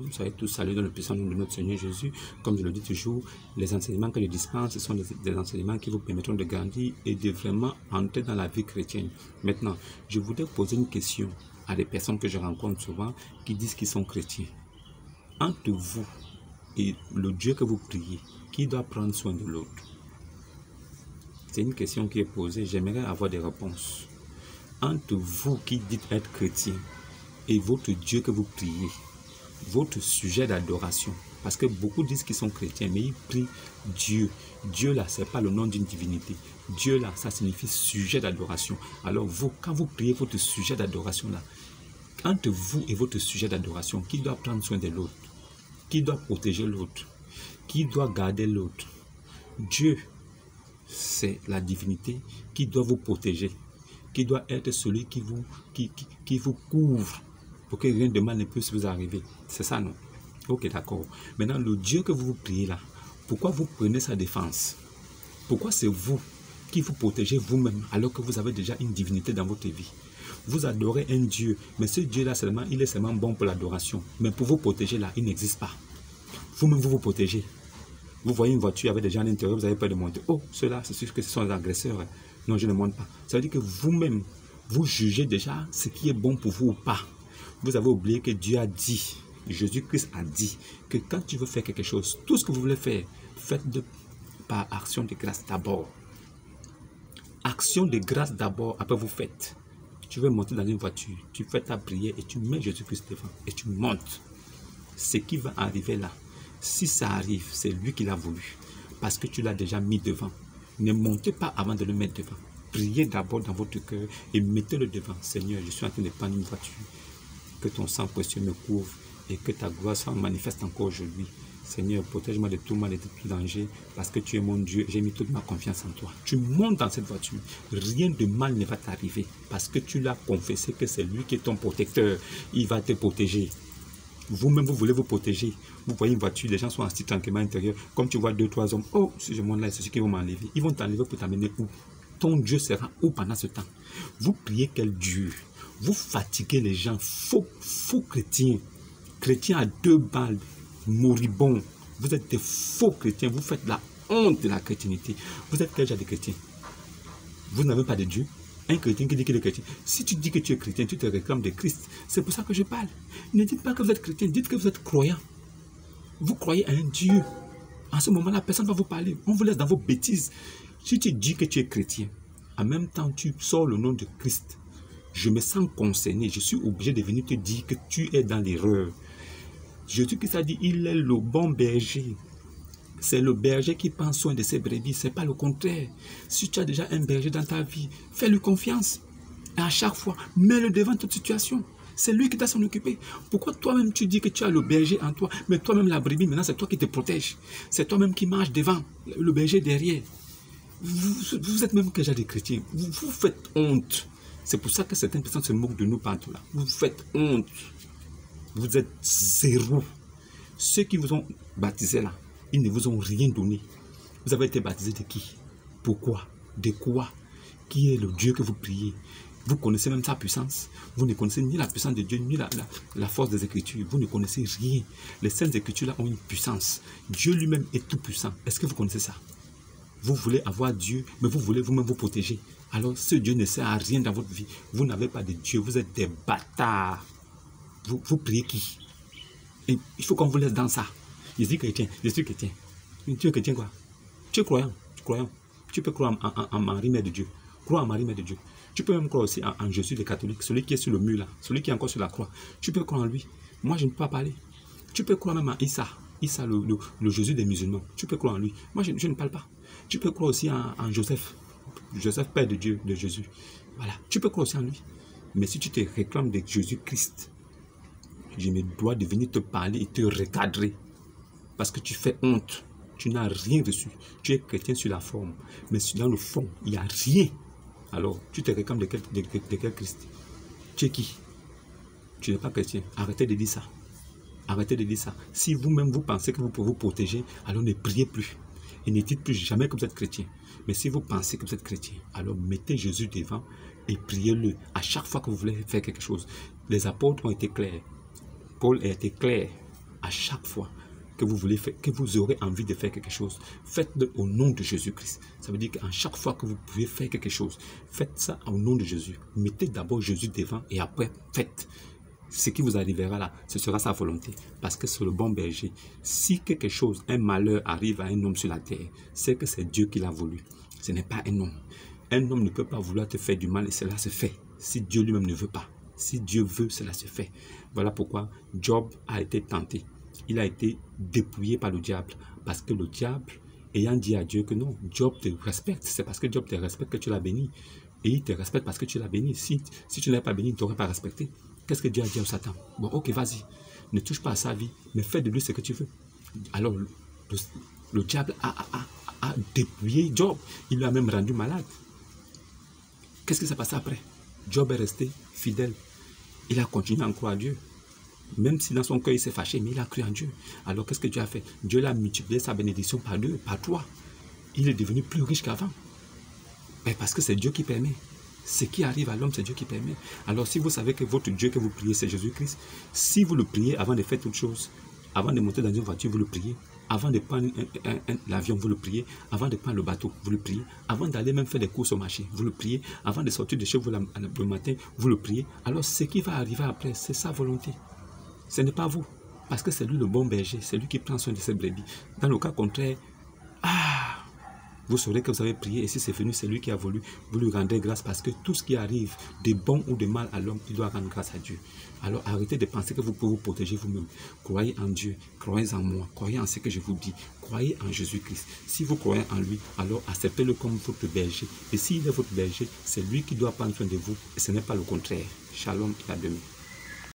Soyez tous salués dans le puissant nom de notre Seigneur Jésus. Comme je le dis toujours, les enseignements que je dispense, ce sont des enseignements qui vous permettront de grandir et de vraiment entrer dans la vie chrétienne. Maintenant, je voudrais poser une question à des personnes que je rencontre souvent qui disent qu'ils sont chrétiens. Entre vous et le Dieu que vous priez, qui doit prendre soin de l'autre? C'est une question qui est posée. J'aimerais avoir des réponses. Entre vous qui dites être chrétien et votre Dieu que vous priez, votre sujet d'adoration, parce que beaucoup disent qu'ils sont chrétiens, mais ils prient Dieu. Dieu là, ce n'est pas le nom d'une divinité. Dieu là, ça signifie sujet d'adoration. Alors vous, quand vous priez votre sujet d'adoration là, entre vous et votre sujet d'adoration, qui doit prendre soin de l'autre? Qui doit protéger l'autre? Qui doit garder l'autre? Dieu, c'est la divinité qui doit vous protéger, qui doit être celui qui vous couvre pour que rien de mal ne puisse vous arriver. C'est ça, non? Ok, d'accord. Maintenant, le Dieu que vous priez là, pourquoi vous prenez sa défense? Pourquoi c'est vous qui vous protégez vous-même alors que vous avez déjà une divinité dans votre vie? Vous adorez un Dieu, mais ce Dieu-là seulement, il est seulement bon pour l'adoration. Mais pour vous protéger là, il n'existe pas. Vous-même, vous vous protégez. Vous voyez une voiture avec des gens à l'intérieur, vous avez peur de monter. Oh, ceux-là, c'est sûr que ce sont des agresseurs. Non, je ne monte pas. Ça veut dire que vous-même, vous jugez déjà ce qui est bon pour vous ou pas. Vous avez oublié que Dieu a dit, Jésus-Christ a dit, que quand tu veux faire quelque chose, tout ce que vous voulez faire, faites-le par action de grâce d'abord. Action de grâce d'abord, après vous faites. Tu veux monter dans une voiture, tu fais ta prière et tu mets Jésus-Christ devant et tu montes. Ce qui va arriver là, si ça arrive, c'est lui qui l'a voulu. Parce que tu l'as déjà mis devant. Ne montez pas avant de le mettre devant. Priez d'abord dans votre cœur et mettez-le devant. Seigneur, je suis en train de prendre une voiture. Que ton sang précieux me couvre et que ta gloire soit manifeste encore aujourd'hui. Seigneur, protège-moi de tout mal et de tout danger parce que tu es mon Dieu. J'ai mis toute ma confiance en toi. Tu montes dans cette voiture. Rien de mal ne va t'arriver parce que tu l'as confessé que c'est lui qui est ton protecteur. Il va te protéger. Vous-même, vous voulez vous protéger. Vous voyez une voiture, les gens sont assis tranquillement à l'intérieur. Comme tu vois 2, 3 hommes, oh, si je monte là, c'est ceux qui vont m'enlever. Ils vont t'enlever pour t'amener où? Ton Dieu sera où pendant ce temps? Vous priez quel Dieu? Vous fatiguez les gens, faux chrétiens. Chrétiens à 2 balles, moribonds. Vous êtes des faux chrétiens, vous faites la honte de la chrétienté. Vous êtes quel genre de chrétien? Vous n'avez pas de Dieu? Un chrétien qui dit qu'il est chrétien. Si tu dis que tu es chrétien, tu te réclames de Christ. C'est pour ça que je parle. Ne dites pas que vous êtes chrétien, dites que vous êtes croyant. Vous croyez à un Dieu. En ce moment-là, personne ne va vous parler. On vous laisse dans vos bêtises. Si tu dis que tu es chrétien, en même temps, tu sors le nom de Christ. Je me sens concerné. Je suis obligé de venir te dire que tu es dans l'erreur. Jésus-Christ a dit, il est le bon berger. C'est le berger qui prend soin de ses brebis, ce n'est pas le contraire. Si tu as déjà un berger dans ta vie, fais-lui confiance. Et à chaque fois, mets-le devant toute situation. C'est lui qui doit s'en occuper. Pourquoi toi-même tu dis que tu as le berger en toi, mais toi-même la brebis, maintenant c'est toi qui te protège. C'est toi-même qui marche devant, le berger derrière. Vous êtes même que j'ai des chrétiens. Vous faites honte. C'est pour ça que certaines personnes se moquent de nous partout là. Vous faites honte. Vous êtes zéro. Ceux qui vous ont baptisé là, ils ne vous ont rien donné. Vous avez été baptisé de qui? Pourquoi? De quoi? Qui est le Dieu que vous priez? Vous connaissez même sa puissance. Vous ne connaissez ni la puissance de Dieu, ni la force des Écritures. Vous ne connaissez rien. Les saintes Écritures là ont une puissance. Dieu lui-même est tout puissant. Est-ce que vous connaissez ça? Vous voulez avoir Dieu, mais vous voulez vous-même vous protéger. Alors ce Dieu ne sert à rien dans votre vie. Vous n'avez pas de Dieu. Vous êtes des bâtards. Vous priez qui? Et il faut qu'on vous laisse dans ça. Je suis chrétien, je suis chrétien. Tu es chrétien quoi? Tu es croyant, croyant. Tu peux croire en Marie, Mère de Dieu. Crois en Marie, Mère de Dieu. Tu peux même croire aussi en Jésus le catholique, celui qui est sur le mur là, celui qui est encore sur la croix. Tu peux croire en lui. Moi, je ne peux pas parler. Tu peux croire même en Issa, le Jésus des musulmans. Tu peux croire en lui. Moi, je ne parle pas. Tu peux croire aussi en Joseph, Joseph, Père de Dieu, de Jésus. Voilà. Tu peux croire aussi en lui. Mais si tu te réclames de Jésus-Christ, je me dois de venir te parler et te recadrer. Parce que tu fais honte. Tu n'as rien reçu. Tu es chrétien sur la forme. Mais dans le fond, il n'y a rien. Alors, tu te réclames de quel Christ? Tu es qui? Tu n'es pas chrétien. Arrêtez de dire ça. Arrêtez de dire ça. Si vous-même vous pensez que vous pouvez vous protéger, alors ne priez plus. Et ne dites plus jamais que vous êtes chrétien. Mais si vous pensez que vous êtes chrétien, alors mettez Jésus devant et priez-le à chaque fois que vous voulez faire quelque chose. Les apôtres ont été clairs. Paul a été clair. à chaque fois que vous voulez faire, que vous aurez envie de faire quelque chose, faites-le au nom de Jésus-Christ. Ça veut dire qu'à chaque fois que vous pouvez faire quelque chose, faites ça au nom de Jésus. Mettez d'abord Jésus devant et après faites. Ce qui vous arrivera là, ce sera sa volonté. Parce que c'est le bon berger. Si quelque chose, un malheur arrive à un homme sur la terre, c'est que c'est Dieu qui l'a voulu. Ce n'est pas un homme. Un homme ne peut pas vouloir te faire du mal et cela se fait. Si Dieu lui-même ne veut pas. Si Dieu veut, cela se fait. Voilà pourquoi Job a été tenté. Il a été dépouillé par le diable. Parce que le diable, ayant dit à Dieu que non, Job te respecte. C'est parce que Job te respecte que tu l'as béni. Et il te respecte parce que tu l'as béni. Si tu ne l'as pas béni, il ne t'aurait pas respecté. Qu'est-ce que Dieu a dit à Satan? Bon, ok, vas-y. Ne touche pas à sa vie, mais fais de lui ce que tu veux. Alors, le diable a dépouillé Job. Il l'a même rendu malade. Qu'est-ce qui s'est passé après? Job est resté fidèle. Il a continué à croire à Dieu. Même si dans son cœur il s'est fâché, mais il a cru en Dieu. Alors qu'est-ce que Dieu a fait? Dieu l'a multiplié sa bénédiction par 2, par 3. Il est devenu plus riche qu'avant. Mais parce que c'est Dieu qui permet. Ce qui arrive à l'homme, c'est Dieu qui permet. Alors si vous savez que votre Dieu que vous priez, c'est Jésus-Christ, si vous le priez avant de faire toute chose, avant de monter dans une voiture, vous le priez. Avant de prendre l'avion, vous le priez. Avant de prendre le bateau, vous le priez. Avant d'aller même faire des courses au marché, vous le priez. Avant de sortir de chez vous le matin, vous le priez. Alors ce qui va arriver après, c'est sa volonté. Ce n'est pas vous. Parce que c'est lui le bon berger. C'est lui qui prend soin de ses brebis. Dans le cas contraire, vous saurez que vous avez prié et si c'est venu, c'est lui qui a voulu, vous lui rendez grâce parce que tout ce qui arrive, de bon ou de mal à l'homme, il doit rendre grâce à Dieu. Alors arrêtez de penser que vous pouvez vous protéger vous-même. Croyez en Dieu, croyez en moi, croyez en ce que je vous dis, croyez en Jésus-Christ. Si vous croyez en lui, alors acceptez-le comme votre berger. Et s'il est votre berger, c'est lui qui doit prendre soin de vous et ce n'est pas le contraire. Shalom et à demain.